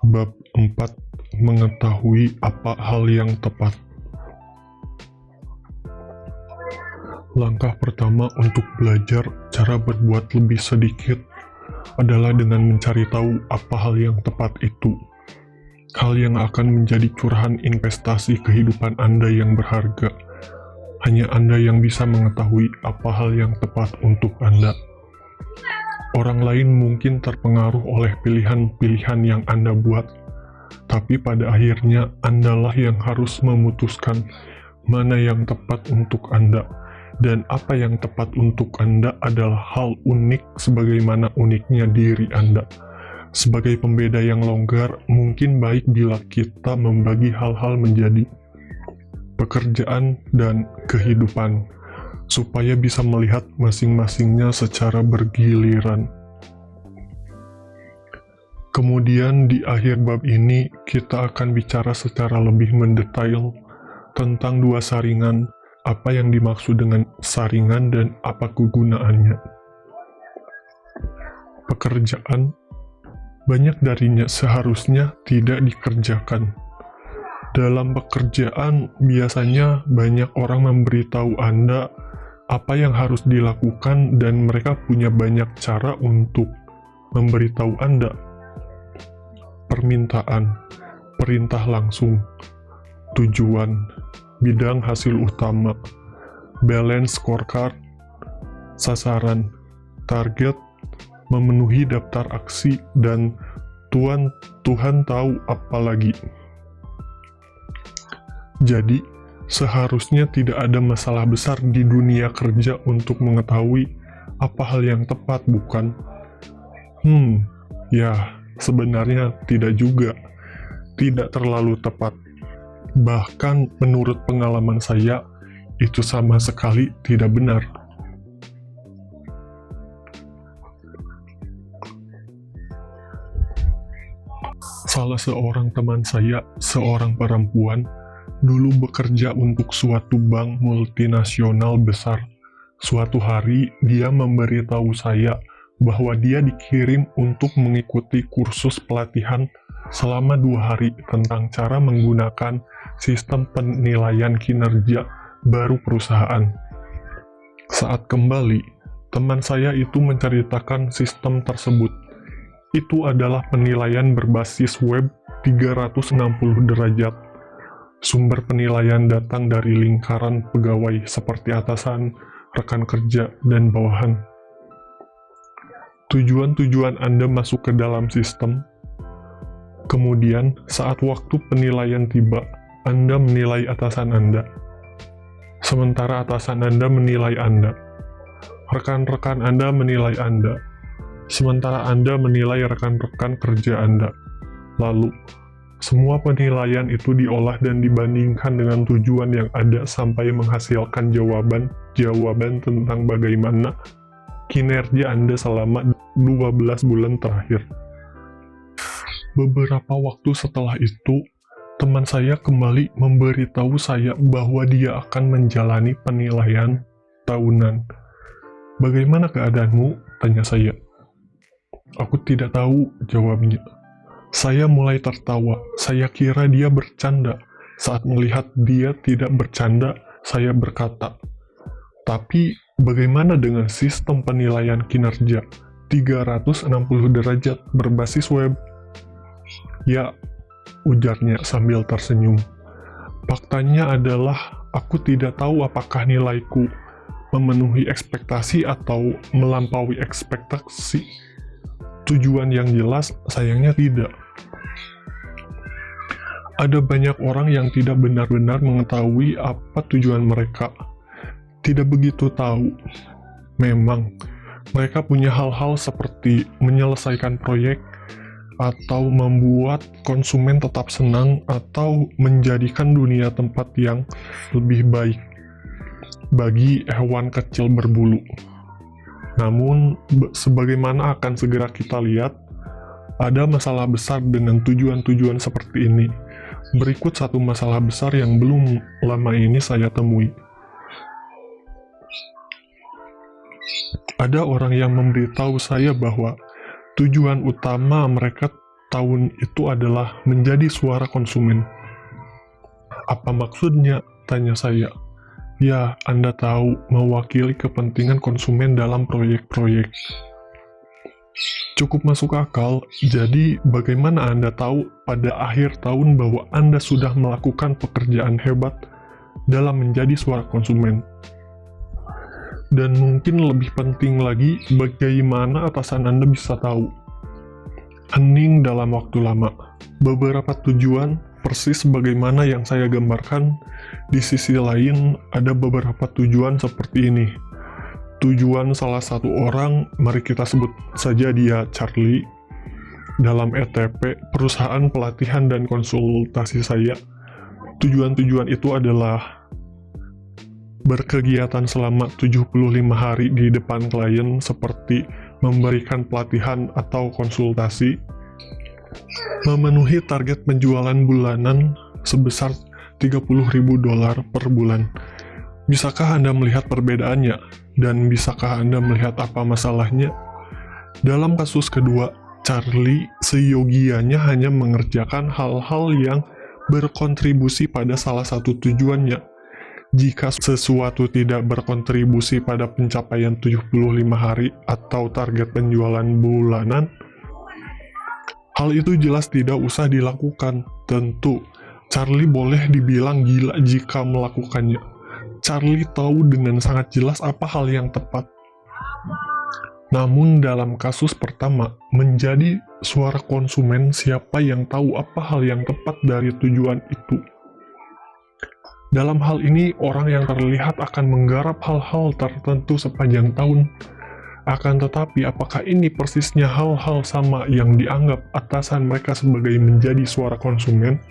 Bab 4. Mengetahui apa hal yang tepat. Langkah pertama untuk belajar cara berbuat lebih sedikit adalah dengan mencari tahu apa hal yang tepat itu. Hal yang akan menjadi curahan investasi kehidupan Anda yang berharga. Hanya Anda yang bisa mengetahui apa hal yang tepat untuk Anda. Orang lain mungkin terpengaruh oleh pilihan-pilihan yang Anda buat, tapi pada akhirnya Andalah yang harus memutuskan mana yang tepat untuk Anda, dan apa yang tepat untuk Anda adalah hal unik sebagaimana uniknya diri Anda. Sebagai pembeda yang longgar, mungkin baik bila kita membagi hal-hal menjadi pekerjaan dan kehidupan, supaya bisa melihat masing-masingnya secara bergiliran. Kemudian di akhir bab ini, kita akan bicara secara lebih mendetail tentang dua saringan, apa yang dimaksud dengan saringan dan apa kegunaannya. Pekerjaan, banyak darinya seharusnya tidak dikerjakan. Dalam pekerjaan, biasanya banyak orang memberitahu Anda apa yang harus dilakukan dan mereka punya banyak cara untuk memberitahu Anda. Permintaan, perintah langsung, tujuan, bidang hasil utama, balance scorecard, sasaran, target, memenuhi daftar aksi, dan Tuhan tahu apa lagi. Jadi, seharusnya tidak ada masalah besar di dunia kerja untuk mengetahui apa hal yang tepat, bukan? Ya, sebenarnya tidak juga. Tidak terlalu tepat. Bahkan menurut pengalaman saya, itu sama sekali tidak benar. Salah seorang teman saya, seorang perempuan, dulu bekerja untuk suatu bank multinasional besar. Suatu hari, dia memberitahu saya bahwa dia dikirim untuk mengikuti kursus pelatihan selama 2 hari tentang cara menggunakan sistem penilaian kinerja baru perusahaan. Saat kembali, teman saya itu menceritakan sistem tersebut. Itu adalah penilaian berbasis web 360 derajat. Sumber penilaian datang dari lingkaran pegawai seperti atasan, rekan kerja, dan bawahan. Tujuan-tujuan Anda masuk ke dalam sistem. Kemudian, saat waktu penilaian tiba, Anda menilai atasan Anda. Sementara atasan Anda menilai Anda. Rekan-rekan Anda menilai Anda. Sementara Anda menilai rekan-rekan kerja Anda. Lalu, semua penilaian itu diolah dan dibandingkan dengan tujuan yang ada sampai menghasilkan jawaban tentang bagaimana kinerja Anda selama 12 bulan terakhir. Beberapa waktu setelah itu, teman saya kembali memberitahu saya bahwa dia akan menjalani penilaian tahunan. "Bagaimana keadaanmu?" tanya saya. "Aku tidak tahu," jawabnya. Saya mulai tertawa. Saya kira dia bercanda. Saat melihat dia tidak bercanda, saya berkata, "Tapi bagaimana dengan sistem penilaian kinerja 360 derajat berbasis web?" "Ya," ujarnya sambil tersenyum. "Faktanya adalah aku tidak tahu apakah nilaiku memenuhi ekspektasi atau melampaui ekspektasi. Tujuan yang jelas, sayangnya tidak." Ada banyak orang yang tidak benar-benar mengetahui apa tujuan mereka. Tidak begitu tahu. Memang, mereka punya hal-hal seperti menyelesaikan proyek, atau membuat konsumen tetap senang, atau menjadikan dunia tempat yang lebih baik bagi hewan kecil berbulu. Namun, sebagaimana akan segera kita lihat, ada masalah besar dengan tujuan-tujuan seperti ini. Berikut satu masalah besar yang belum lama ini saya temui. Ada orang yang memberitahu saya bahwa tujuan utama mereka tahun itu adalah menjadi suara konsumen. Apa maksudnya? Tanya saya. Ya, Anda tahu, mewakili kepentingan konsumen dalam proyek-proyek. Cukup masuk akal, jadi bagaimana Anda tahu pada akhir tahun bahwa Anda sudah melakukan pekerjaan hebat dalam menjadi suara konsumen? Dan mungkin lebih penting lagi, bagaimana atasan Anda bisa tahu? Hening dalam waktu lama. Beberapa tujuan persis sebagaimana yang saya gambarkan. Di sisi lain, ada beberapa tujuan seperti ini. Tujuan salah satu orang, mari kita sebut saja dia Charlie. Dalam ETP, perusahaan pelatihan dan konsultasi saya, tujuan-tujuan itu adalah berkegiatan selama 75 hari di depan klien seperti memberikan pelatihan atau konsultasi, memenuhi target penjualan bulanan sebesar $30.000 per bulan. Bisakah Anda melihat perbedaannya? Dan bisakah Anda melihat apa masalahnya? Dalam kasus kedua, Charlie seyogianya hanya mengerjakan hal-hal yang berkontribusi pada salah satu tujuannya. Jika sesuatu tidak berkontribusi pada pencapaian 75 hari atau target penjualan bulanan, hal itu jelas tidak usah dilakukan. Tentu, Charlie boleh dibilang gila jika melakukannya. Charlie tahu dengan sangat jelas apa hal yang tepat. Namun dalam kasus pertama, menjadi suara konsumen, siapa yang tahu apa hal yang tepat dari tujuan itu? Dalam hal ini, orang yang terlihat akan menggarap hal-hal tertentu sepanjang tahun. Akan tetapi, apakah ini persisnya hal-hal sama yang dianggap atasan mereka sebagai menjadi suara konsumen?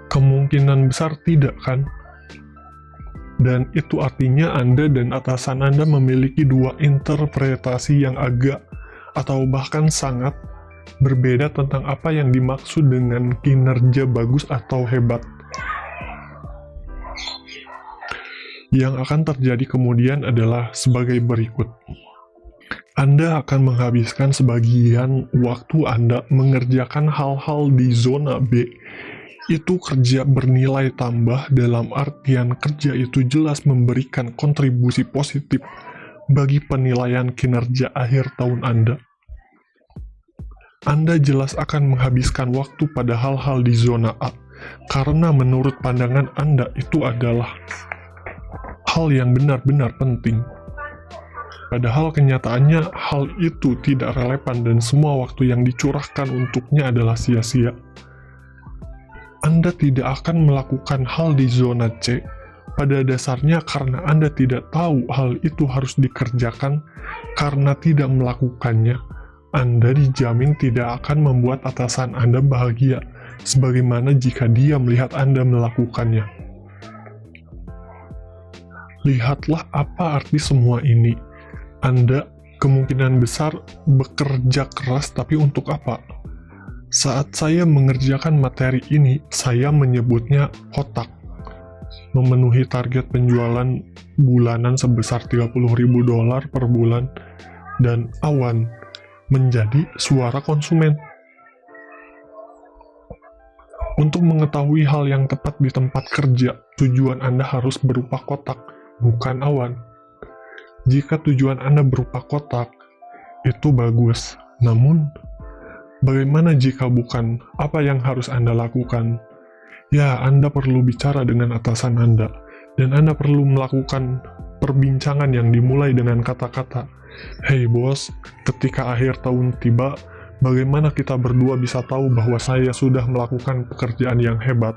Kemungkinan besar tidak, kan? Dan itu artinya Anda dan atasan Anda memiliki dua interpretasi yang agak atau bahkan sangat berbeda tentang apa yang dimaksud dengan kinerja bagus atau hebat. Yang akan terjadi kemudian adalah sebagai berikut. Anda akan menghabiskan sebagian waktu Anda mengerjakan hal-hal di zona B. Itu kerja bernilai tambah, dalam artian kerja itu jelas memberikan kontribusi positif bagi penilaian kinerja akhir tahun Anda. Anda jelas akan menghabiskan waktu pada hal-hal di zona A, karena menurut pandangan Anda itu adalah hal yang benar-benar penting. Padahal kenyataannya hal itu tidak relevan dan semua waktu yang dicurahkan untuknya adalah sia-sia. Anda tidak akan melakukan hal di zona C pada dasarnya karena Anda tidak tahu hal itu harus dikerjakan. Karena tidak melakukannya, Anda dijamin tidak akan membuat atasan Anda bahagia, sebagaimana jika dia melihat Anda melakukannya. Lihatlah apa arti semua ini. Anda kemungkinan besar bekerja keras, tapi untuk apa? Saat saya mengerjakan materi ini, saya menyebutnya kotak. Memenuhi target penjualan bulanan sebesar $30.000 per bulan, dan awan menjadi suara konsumen. Untuk mengetahui hal yang tepat di tempat kerja, tujuan Anda harus berupa kotak, bukan awan. Jika tujuan Anda berupa kotak, itu bagus. Namun, bagaimana jika bukan? Apa yang harus Anda lakukan? Ya, Anda perlu bicara dengan atasan Anda, dan Anda perlu melakukan perbincangan yang dimulai dengan kata-kata, "Hei bos, ketika akhir tahun tiba, bagaimana kita berdua bisa tahu bahwa saya sudah melakukan pekerjaan yang hebat?"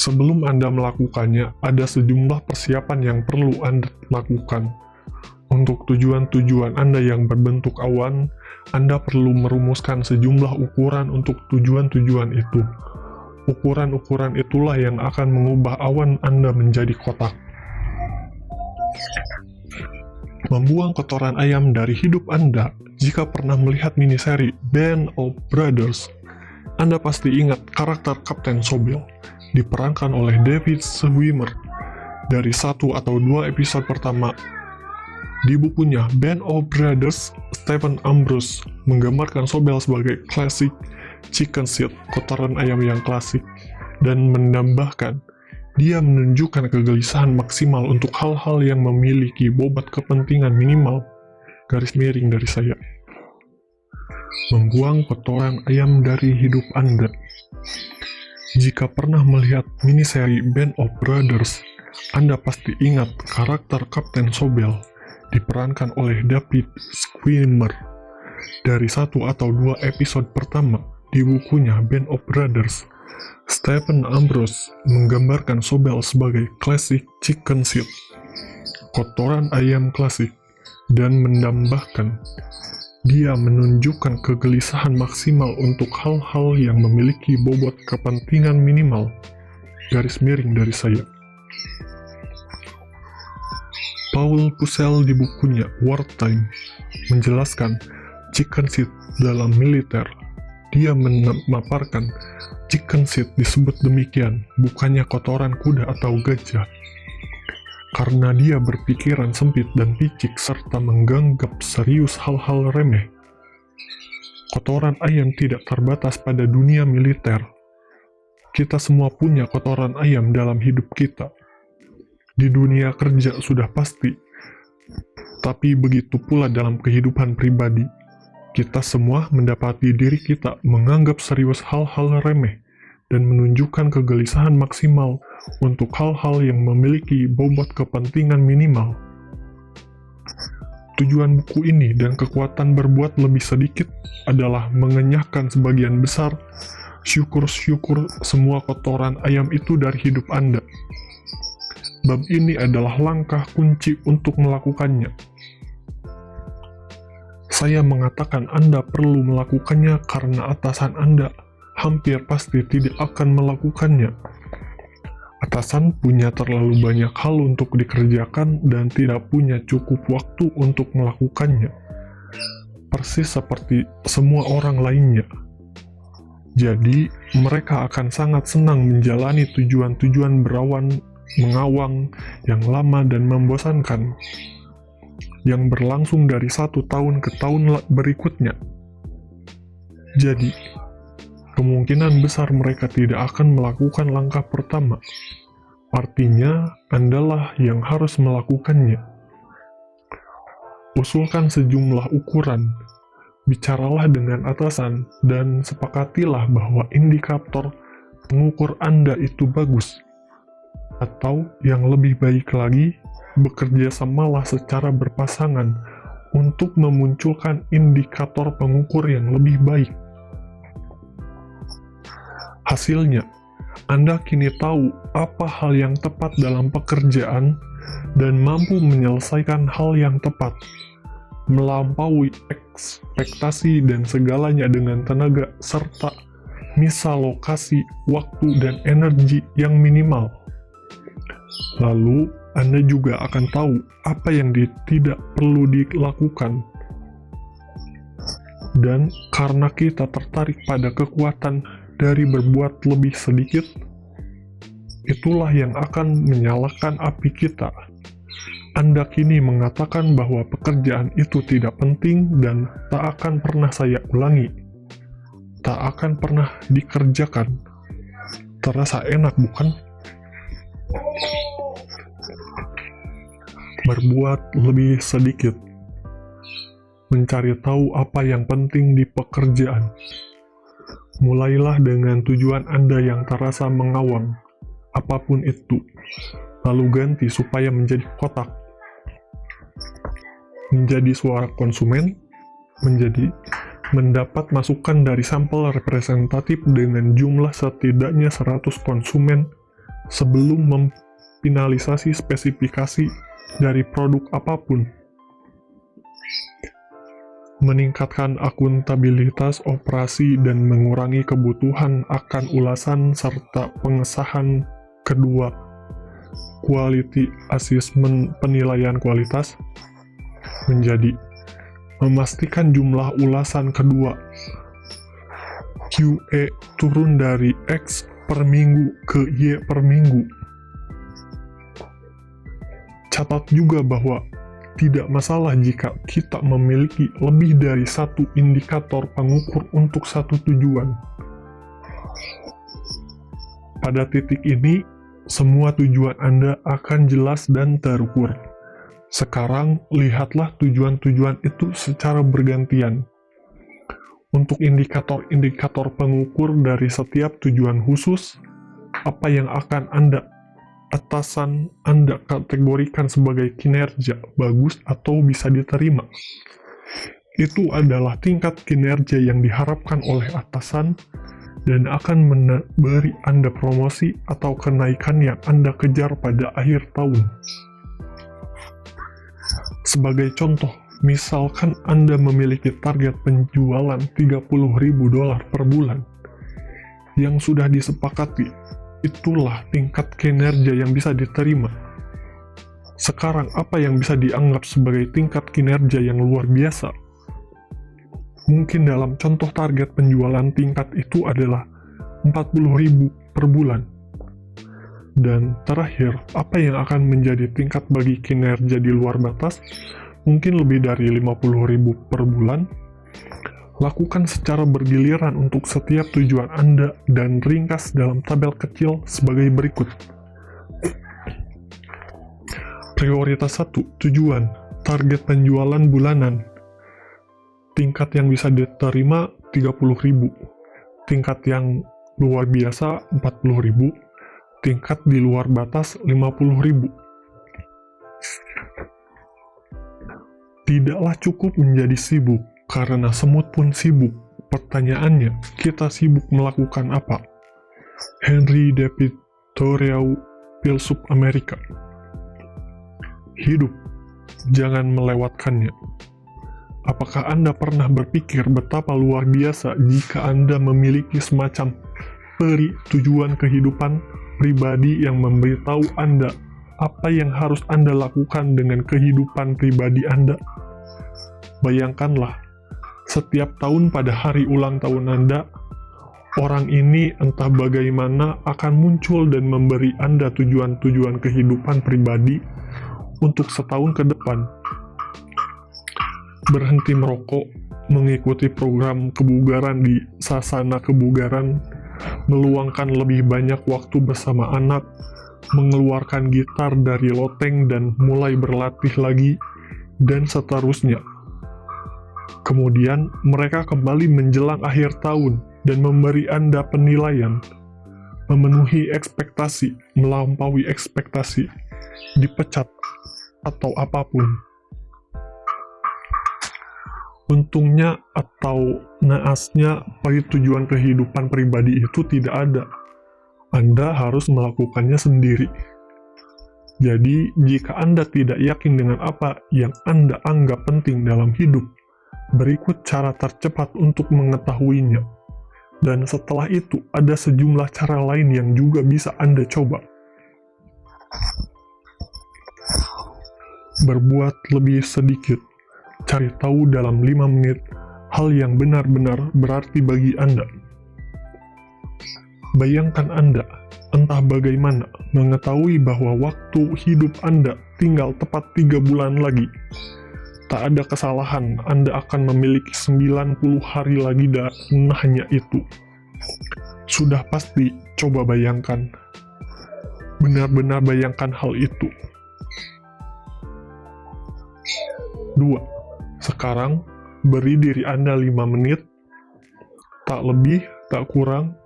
Sebelum Anda melakukannya, ada sejumlah persiapan yang perlu Anda lakukan. Untuk tujuan-tujuan Anda yang berbentuk awan, Anda perlu merumuskan sejumlah ukuran untuk tujuan-tujuan itu. Ukuran-ukuran itulah yang akan mengubah awan Anda menjadi kotak. Membuang kotoran ayam dari hidup Anda. Jika pernah melihat miniseri Band of Brothers, Anda pasti ingat karakter Kapten Sobel, diperankan oleh David Schwimmer. Dari 1 atau 2 episode pertama, Di bukunya Band of Brothers, Stephen Ambrose menggambarkan Sobel sebagai klasik chicken shit, kotoran ayam yang klasik, dan menambahkan, dia menunjukkan kegelisahan maksimal untuk hal-hal yang memiliki bobot kepentingan minimal, garis miring dari saya. Membuang kotoran ayam dari hidup Anda. Jika pernah melihat miniseri Band of Brothers, Anda pasti ingat karakter Kapten Sobel diperankan oleh David Schwimmer. Dari 1 atau 2 episode pertama di bukunya Band of Brothers, Stephen Ambrose menggambarkan Sobel sebagai classic chicken shit, kotoran ayam klasik, dan menambahkan, dia menunjukkan kegelisahan maksimal untuk hal-hal yang memiliki bobot kepentingan minimal, garis miring dari saya. Paul Fussell di bukunya Wartime menjelaskan chicken shit dalam militer. Dia memaparkan chicken shit disebut demikian, bukannya kotoran kuda atau gajah, karena dia berpikiran sempit dan picik serta menganggap serius hal-hal remeh. Kotoran ayam tidak terbatas pada dunia militer. Kita semua punya kotoran ayam dalam hidup kita. Di dunia kerja sudah pasti, tapi begitu pula dalam kehidupan pribadi. Kita semua mendapati diri kita menganggap serius hal-hal remeh dan menunjukkan kegelisahan maksimal untuk hal-hal yang memiliki bobot kepentingan minimal. Tujuan buku ini dan kekuatan berbuat lebih sedikit adalah mengenyahkan sebagian besar syukur-syukur semua kotoran ayam itu dari hidup Anda. Bab ini adalah langkah kunci untuk melakukannya. Saya mengatakan Anda perlu melakukannya karena atasan Anda hampir pasti tidak akan melakukannya. Atasan punya terlalu banyak hal untuk dikerjakan dan tidak punya cukup waktu untuk melakukannya. Persis seperti semua orang lainnya. Jadi, mereka akan sangat senang menjalani tujuan-tujuan mengawang yang lama dan membosankan, yang berlangsung dari 1 tahun ke tahun berikutnya. Jadi, kemungkinan besar mereka tidak akan melakukan langkah pertama. Artinya, Andalah yang harus melakukannya. Usulkan sejumlah ukuran, bicaralah dengan atasan, dan sepakatilah bahwa indikator pengukur Anda itu bagus. Atau yang lebih baik lagi, bekerja samalah secara berpasangan untuk memunculkan indikator pengukur yang lebih baik. Hasilnya, Anda kini tahu apa hal yang tepat dalam pekerjaan dan mampu menyelesaikan hal yang tepat, melampaui ekspektasi dan segalanya dengan tenaga serta misalokasi waktu dan energi yang minimal. Lalu, Anda juga akan tahu apa yang tidak perlu dilakukan. Dan karena kita tertarik pada kekuatan dari berbuat lebih sedikit, itulah yang akan menyalakan api kita. Anda kini mengatakan bahwa pekerjaan itu tidak penting dan tak akan pernah saya ulangi. Tak akan pernah dikerjakan. Terasa enak, bukan? Berbuat lebih sedikit. Mencari tahu apa yang penting di pekerjaan. Mulailah dengan tujuan Anda yang terasa mengawang, apapun itu, lalu ganti supaya menjadi kotak. Menjadi suara konsumen, menjadi mendapat masukan dari sampel representatif dengan jumlah setidaknya 100 konsumen sebelum memfinalisasi spesifikasi dari produk apapun. Meningkatkan akuntabilitas operasi dan mengurangi kebutuhan akan ulasan serta pengesahan kedua. Quality assessment penilaian kualitas menjadi memastikan jumlah ulasan kedua QE turun dari X per minggu ke Y per minggu. Catat juga bahwa tidak masalah jika kita memiliki lebih dari satu indikator pengukur untuk satu tujuan. Pada titik ini, semua tujuan Anda akan jelas dan terukur. Sekarang, lihatlah tujuan-tujuan itu secara bergantian. Untuk indikator-indikator pengukur dari setiap tujuan khusus, apa yang akan atasan Anda kategorikan sebagai kinerja, bagus, atau bisa diterima. Itu adalah tingkat kinerja yang diharapkan oleh atasan dan akan memberi Anda promosi atau kenaikan yang Anda kejar pada akhir tahun. Sebagai contoh, misalkan Anda memiliki target penjualan $30.000 per bulan yang sudah disepakati, itulah tingkat kinerja yang bisa diterima. Sekarang, apa yang bisa dianggap sebagai tingkat kinerja yang luar biasa? Mungkin dalam contoh target penjualan tingkat itu adalah 40.000 per bulan. Dan terakhir, apa yang akan menjadi tingkat bagi kinerja di luar batas? Mungkin lebih dari 50.000 per bulan. Lakukan secara bergiliran untuk setiap tujuan Anda dan ringkas dalam tabel kecil sebagai berikut. Prioritas 1, tujuan, target penjualan bulanan. Tingkat yang bisa diterima 30.000. Tingkat yang luar biasa 40.000. Tingkat di luar batas 50.000. Tidaklah cukup menjadi sibuk, karena semut pun sibuk. Pertanyaannya, kita sibuk melakukan apa? Henry David Thoreau, filsuf Amerika. Hidup, jangan melewatkannya. Apakah Anda pernah berpikir betapa luar biasa jika Anda memiliki semacam peri tujuan kehidupan pribadi yang memberitahu Anda apa yang harus Anda lakukan dengan kehidupan pribadi Anda? Bayangkanlah, setiap tahun pada hari ulang tahun Anda, orang ini entah bagaimana akan muncul dan memberi Anda tujuan-tujuan kehidupan pribadi untuk setahun ke depan. Berhenti merokok, mengikuti program kebugaran di Sasana Kebugaran, meluangkan lebih banyak waktu bersama anak, mengeluarkan gitar dari loteng dan mulai berlatih lagi, dan seterusnya. Kemudian, mereka kembali menjelang akhir tahun dan memberi Anda penilaian, memenuhi ekspektasi, melampaui ekspektasi, dipecat, atau apapun. Untungnya atau naasnya, bagi tujuan kehidupan pribadi itu tidak ada. Anda harus melakukannya sendiri. Jadi, jika Anda tidak yakin dengan apa yang Anda anggap penting dalam hidup, berikut cara tercepat untuk mengetahuinya. Dan setelah itu, ada sejumlah cara lain yang juga bisa Anda coba. Berbuat lebih sedikit. Cari tahu dalam 5 menit hal yang benar-benar berarti bagi Anda. Bayangkan Anda, entah bagaimana, mengetahui bahwa waktu hidup Anda tinggal tepat 3 bulan lagi. Tak ada kesalahan, Anda akan memiliki 90 hari lagi dan hanya itu. Sudah pasti, coba bayangkan. Benar-benar bayangkan hal itu. 2. Sekarang, beri diri Anda 5 menit, tak lebih, tak kurang,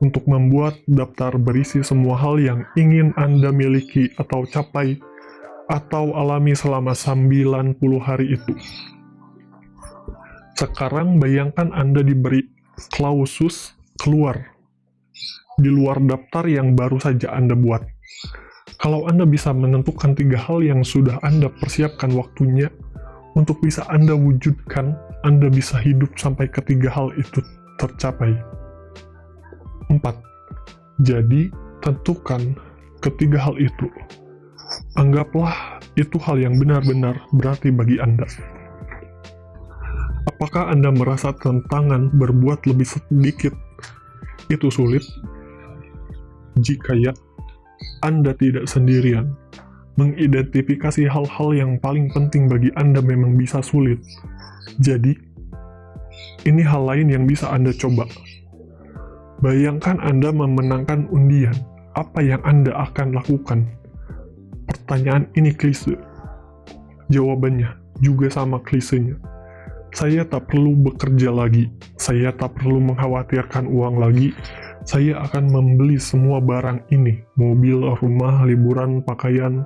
untuk membuat daftar berisi semua hal yang ingin Anda miliki atau capai, atau alami selama 90 hari itu. Sekarang, bayangkan Anda diberi klausus keluar, di luar daftar yang baru saja Anda buat. Kalau Anda bisa menentukan 3 hal yang sudah Anda persiapkan waktunya, untuk bisa Anda wujudkan, Anda bisa hidup sampai ketiga hal itu tercapai. 4. Jadi, tentukan ketiga hal itu. Anggaplah itu hal yang benar-benar berarti bagi Anda. Apakah Anda merasa tantangan berbuat lebih sedikit itu sulit? Jika ya, Anda tidak sendirian. Mengidentifikasi hal-hal yang paling penting bagi Anda memang bisa sulit. Jadi, ini hal lain yang bisa Anda coba. Bayangkan Anda memenangkan undian. Apa yang Anda akan lakukan? Pertanyaan ini klise. Jawabannya juga sama klisenya. Saya tak perlu bekerja lagi. Saya tak perlu mengkhawatirkan uang lagi. Saya akan membeli semua barang ini. Mobil, rumah, liburan, pakaian.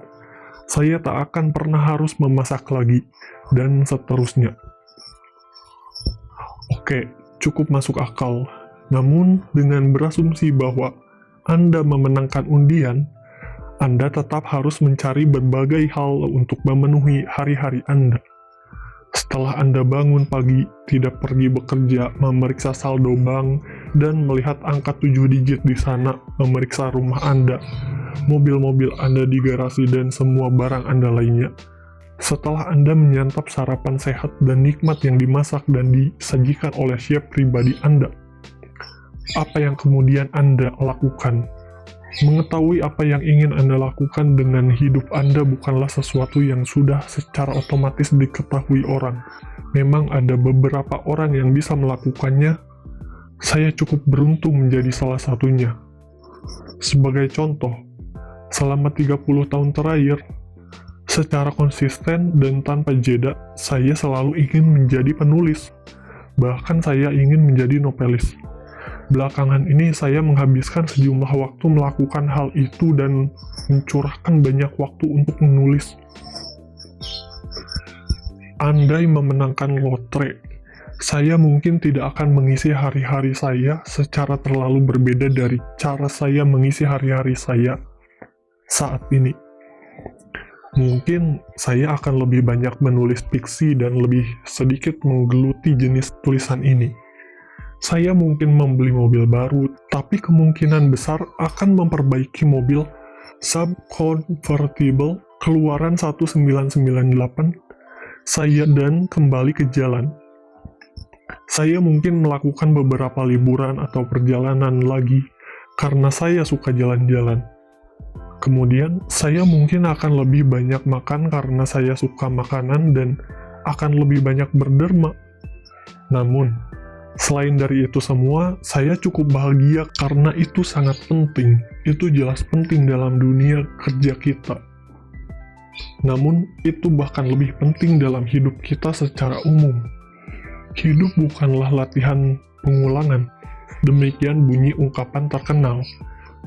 Saya tak akan pernah harus memasak lagi. Dan seterusnya. Oke, cukup masuk akal. Namun, dengan berasumsi bahwa Anda memenangkan undian, Anda tetap harus mencari berbagai hal untuk memenuhi hari-hari Anda. Setelah Anda bangun pagi, tidak pergi bekerja, memeriksa saldo bank, dan melihat angka 7 digit di sana, memeriksa rumah Anda, mobil-mobil Anda di garasi, dan semua barang Anda lainnya. Setelah Anda menyantap sarapan sehat dan nikmat yang dimasak dan disajikan oleh chef pribadi Anda, apa yang kemudian Anda lakukan? Mengetahui apa yang ingin Anda lakukan dengan hidup Anda bukanlah sesuatu yang sudah secara otomatis diketahui orang. Memang ada beberapa orang yang bisa melakukannya. Saya cukup beruntung menjadi salah satunya. Sebagai contoh, selama 30 tahun terakhir, secara konsisten dan tanpa jeda, saya selalu ingin menjadi penulis. Bahkan saya ingin menjadi novelis. Belakangan ini saya menghabiskan sejumlah waktu melakukan hal itu dan mencurahkan banyak waktu untuk menulis. Andai memenangkan lotre, saya mungkin tidak akan mengisi hari-hari saya secara terlalu berbeda dari cara saya mengisi hari-hari saya saat ini. Mungkin saya akan lebih banyak menulis fiksi dan lebih sedikit menggeluti jenis tulisan ini. Saya mungkin membeli mobil baru, tapi kemungkinan besar akan memperbaiki mobil subconvertible keluaran 1998 saya dan kembali ke jalan. Saya mungkin melakukan beberapa liburan atau perjalanan lagi karena saya suka jalan-jalan. Kemudian, saya mungkin akan lebih banyak makan karena saya suka makanan dan akan lebih banyak berderma. Namun, selain dari itu semua, saya cukup bahagia karena itu sangat penting. Itu jelas penting dalam dunia kerja kita. Namun, itu bahkan lebih penting dalam hidup kita secara umum. Hidup bukanlah latihan pengulangan. Demikian bunyi ungkapan terkenal.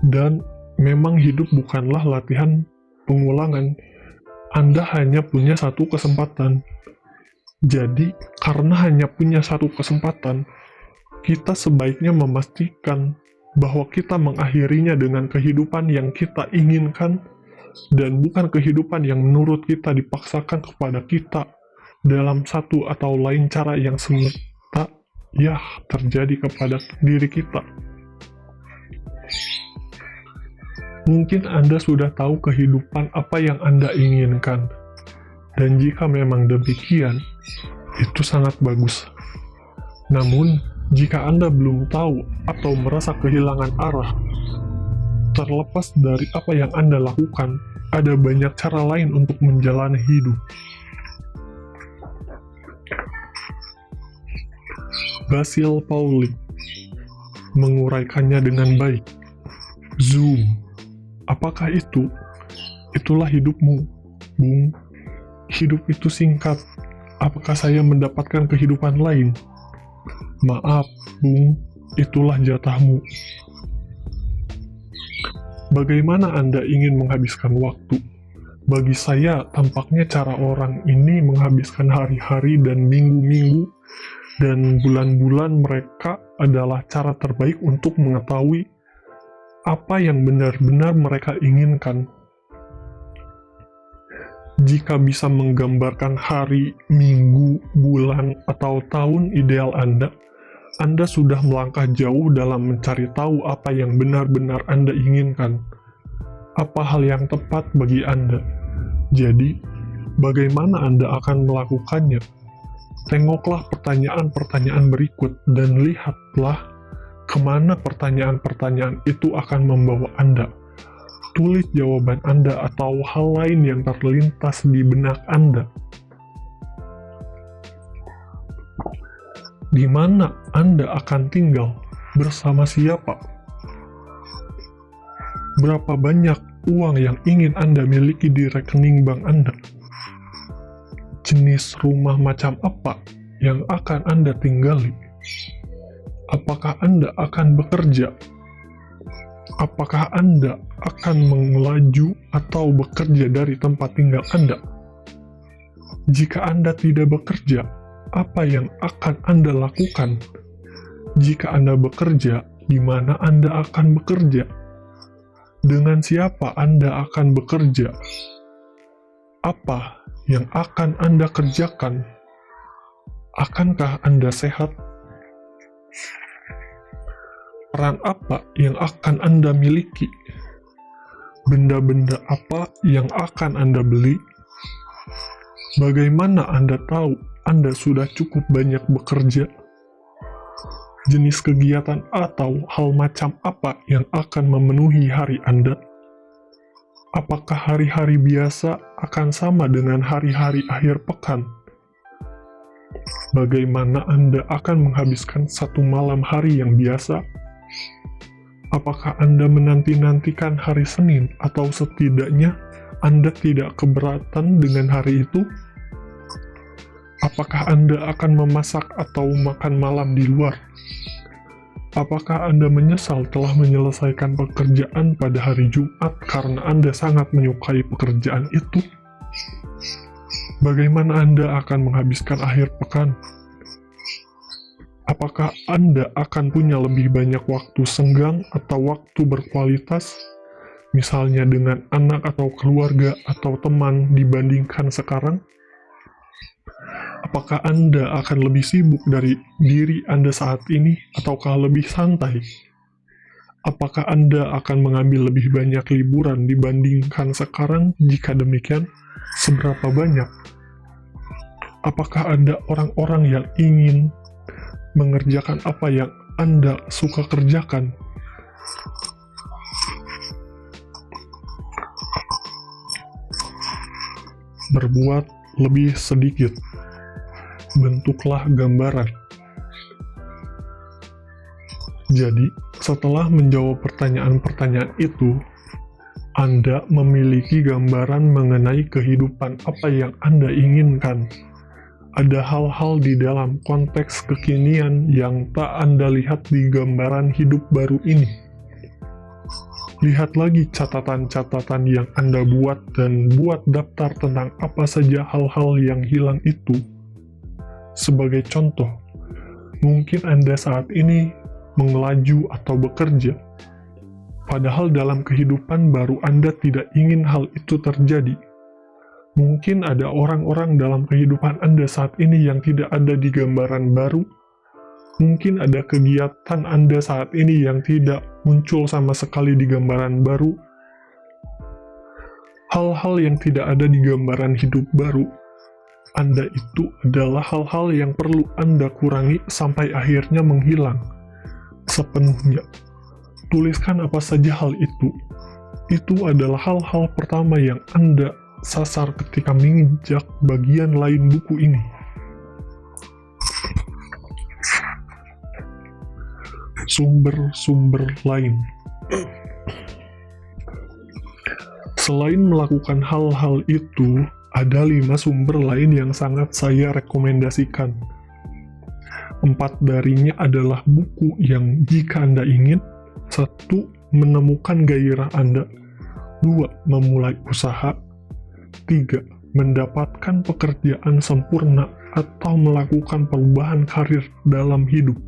Dan memang hidup bukanlah latihan pengulangan. Anda hanya punya satu kesempatan. Jadi, karena hanya punya satu kesempatan, kita sebaiknya memastikan bahwa kita mengakhirinya dengan kehidupan yang kita inginkan dan bukan kehidupan yang menurut kita dipaksakan kepada kita dalam satu atau lain cara yang semesta terjadi kepada diri kita. Mungkin Anda sudah tahu kehidupan apa yang Anda inginkan, dan jika memang demikian, itu sangat bagus. Namun, jika Anda belum tahu atau merasa kehilangan arah, terlepas dari apa yang Anda lakukan, ada banyak cara lain untuk menjalani hidup. Basil Pauly menguraikannya dengan baik. Zoom. Apakah itu? Itulah hidupmu, Bung. Hidup itu singkat. Apakah saya mendapatkan kehidupan lain? Maaf, Bung. Itulah jatahmu. Bagaimana Anda ingin menghabiskan waktu? Bagi saya, tampaknya cara orang ini menghabiskan hari-hari dan minggu-minggu dan bulan-bulan mereka adalah cara terbaik untuk mengetahui apa yang benar-benar mereka inginkan. Jika bisa menggambarkan hari, minggu, bulan, atau tahun ideal Anda sudah melangkah jauh dalam mencari tahu apa yang benar-benar Anda inginkan. Apa hal yang tepat bagi Anda? Jadi, bagaimana Anda akan melakukannya? Tengoklah pertanyaan-pertanyaan berikut dan lihatlah kemana pertanyaan-pertanyaan itu akan membawa Anda. Tulis jawaban Anda atau hal lain yang terlintas di benak Anda. Di mana Anda akan tinggal? Bersama siapa? Berapa banyak uang yang ingin Anda miliki di rekening bank Anda? Jenis rumah macam apa yang akan Anda tinggali? Apakah Anda akan bekerja? Apakah Anda akan melaju atau bekerja dari tempat tinggal Anda? Jika Anda tidak bekerja, apa yang akan Anda lakukan? Jika Anda bekerja, di mana Anda akan bekerja? Dengan siapa Anda akan bekerja? Apa yang akan Anda kerjakan? Akankah Anda sehat? Peran apa yang akan Anda miliki? Benda-benda apa yang akan Anda beli? Bagaimana Anda tahu Anda sudah cukup banyak bekerja? Jenis kegiatan atau hal macam apa yang akan memenuhi hari Anda? Apakah hari-hari biasa akan sama dengan hari-hari akhir pekan? Bagaimana Anda akan menghabiskan satu malam hari yang biasa? Apakah Anda menanti-nantikan hari Senin atau setidaknya Anda tidak keberatan dengan hari itu? Apakah Anda akan memasak atau makan malam di luar? Apakah Anda menyesal telah menyelesaikan pekerjaan pada hari Jumat karena Anda sangat menyukai pekerjaan itu? Bagaimana Anda akan menghabiskan akhir pekan? Apakah Anda akan punya lebih banyak waktu senggang atau waktu berkualitas, misalnya dengan anak atau keluarga atau teman dibandingkan sekarang? Apakah Anda akan lebih sibuk dari diri Anda saat ini, ataukah lebih santai? Apakah Anda akan mengambil lebih banyak liburan dibandingkan sekarang? Jika demikian, seberapa banyak? Apakah Anda orang-orang yang ingin mengerjakan apa yang Anda suka kerjakan? Berbuat lebih sedikit. Bentuklah gambaran. Jadi, setelah menjawab pertanyaan-pertanyaan itu, Anda memiliki gambaran mengenai kehidupan apa yang Anda inginkan. Ada hal-hal di dalam konteks kekinian yang tak Anda lihat di gambaran hidup baru ini. Lihat lagi catatan-catatan yang Anda buat dan buat daftar tentang apa saja hal-hal yang hilang itu. Sebagai contoh, mungkin Anda saat ini mengelaju atau bekerja, padahal dalam kehidupan baru Anda tidak ingin hal itu terjadi. Mungkin ada orang-orang dalam kehidupan Anda saat ini yang tidak ada di gambaran baru. Mungkin ada kegiatan Anda saat ini yang tidak muncul sama sekali di gambaran baru. Hal-hal yang tidak ada di gambaran hidup baru Anda itu adalah hal-hal yang perlu Anda kurangi sampai akhirnya menghilang sepenuhnya. Tuliskan apa saja hal itu. Itu adalah hal-hal pertama yang Anda sasar ketika menginjak bagian lain buku ini. Sumber-sumber lain. Selain melakukan hal-hal itu, ada 5 sumber lain yang sangat saya rekomendasikan. 4 darinya adalah buku yang jika Anda ingin, 1. Menemukan gairah Anda, 2. Memulai usaha, 3. Mendapatkan pekerjaan sempurna atau melakukan perubahan karir dalam hidup.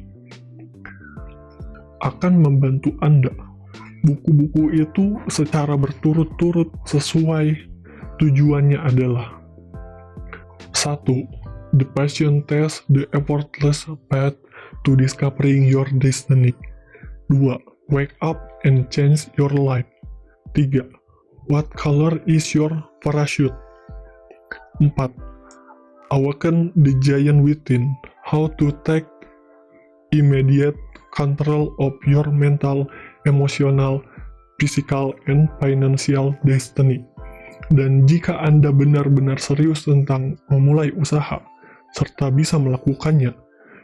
Akan membantu Anda. Buku-buku itu secara berturut-turut sesuai tujuannya adalah 1. The Passion Test, The Effortless Path to Discovering Your Destiny. 2. Wake Up and Change Your Life. 3. What Color is Your Parachute? 4. Awaken the Giant Within, How to Take Immediate Control of Your Mental, Emotional, physical and financial destiny. Dan jika Anda benar-benar serius tentang memulai usaha, serta bisa melakukannya,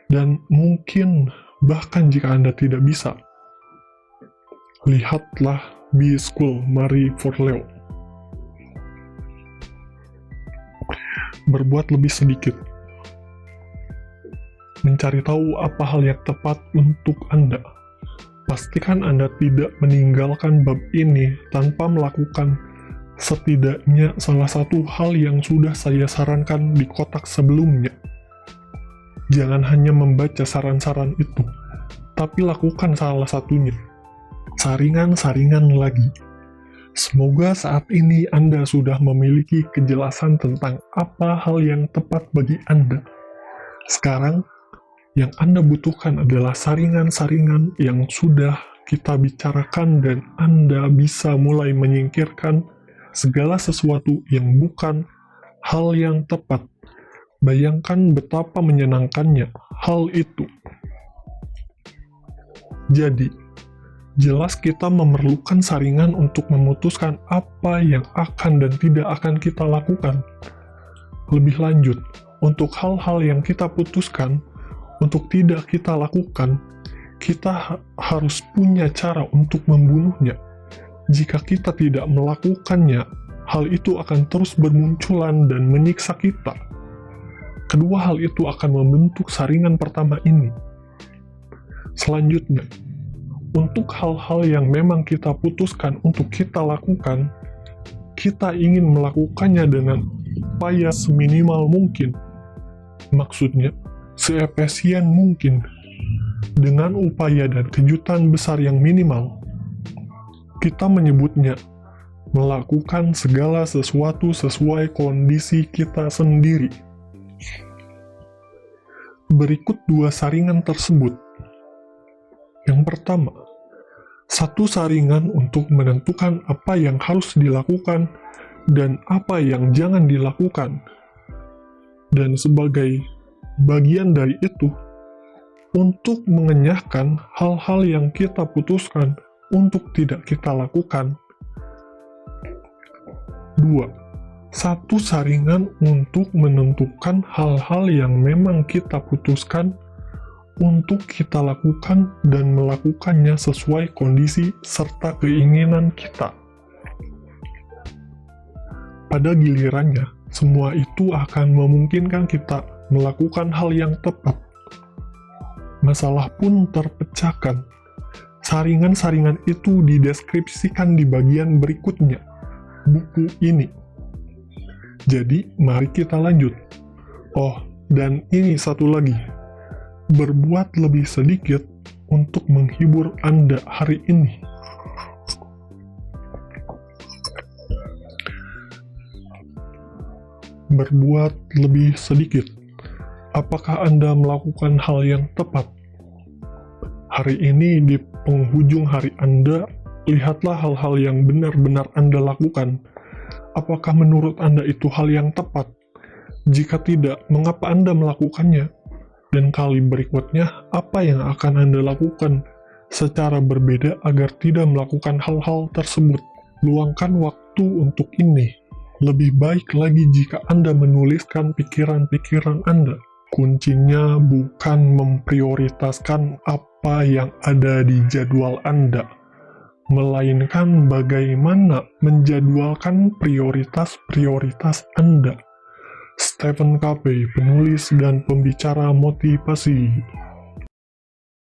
dan mungkin bahkan jika Anda tidak bisa, lihatlah B-School Marie Forleo. Berbuat lebih sedikit. Mencari tahu apa hal yang tepat untuk Anda. Pastikan Anda tidak meninggalkan bab ini tanpa melakukan setidaknya salah satu hal yang sudah saya sarankan di kotak sebelumnya. Jangan hanya membaca saran-saran itu, tapi lakukan salah satunya. Saringan-saringan lagi. Semoga saat ini Anda sudah memiliki kejelasan tentang apa hal yang tepat bagi Anda. Sekarang, yang Anda butuhkan adalah saringan-saringan yang sudah kita bicarakan dan Anda bisa mulai menyingkirkan segala sesuatu yang bukan hal yang tepat. Bayangkan betapa menyenangkannya hal itu. Jadi, jelas kita memerlukan saringan untuk memutuskan apa yang akan dan tidak akan kita lakukan. Lebih lanjut, untuk hal-hal yang kita putuskan untuk tidak kita lakukan, kita harus punya cara untuk membunuhnya. Jika kita tidak melakukannya, hal itu akan terus bermunculan dan menyiksa kita. Kedua hal itu akan membentuk saringan pertama ini. Selanjutnya, untuk hal-hal yang memang kita putuskan untuk kita lakukan, kita ingin melakukannya dengan upaya seminimal mungkin. Maksudnya, seefisien mungkin, dengan upaya dan kejutan besar yang minimal. Kita menyebutnya melakukan segala sesuatu sesuai kondisi kita sendiri. Berikut dua saringan tersebut. Yang pertama, satu saringan untuk menentukan apa yang harus dilakukan dan apa yang jangan dilakukan. Dan sebagai bagian dari itu, untuk mengenyahkan hal-hal yang kita putuskan untuk tidak kita lakukan. 2. Satu saringan untuk menentukan hal-hal yang memang kita putuskan untuk kita lakukan dan melakukannya sesuai kondisi serta keinginan kita. Pada gilirannya, semua itu akan memungkinkan kita melakukan hal yang tepat. Masalah pun terpecahkan. Saringan-saringan itu dideskripsikan di bagian berikutnya, buku ini. Jadi, mari kita lanjut. Oh, dan ini satu lagi. Berbuat lebih sedikit untuk menghibur Anda hari ini. Berbuat lebih sedikit. Apakah Anda melakukan hal yang tepat? Hari ini di penghujung hari Anda, lihatlah hal-hal yang benar-benar Anda lakukan. Apakah menurut Anda itu hal yang tepat? Jika tidak, mengapa Anda melakukannya? Dan kali berikutnya, apa yang akan Anda lakukan secara berbeda agar tidak melakukan hal-hal tersebut? Luangkan waktu untuk ini. Lebih baik lagi jika Anda menuliskan pikiran-pikiran Anda. Kuncinya bukan memprioritaskan apa yang ada di jadwal Anda, melainkan bagaimana menjadwalkan prioritas-prioritas Anda. Stephen Covey, penulis dan pembicara motivasi.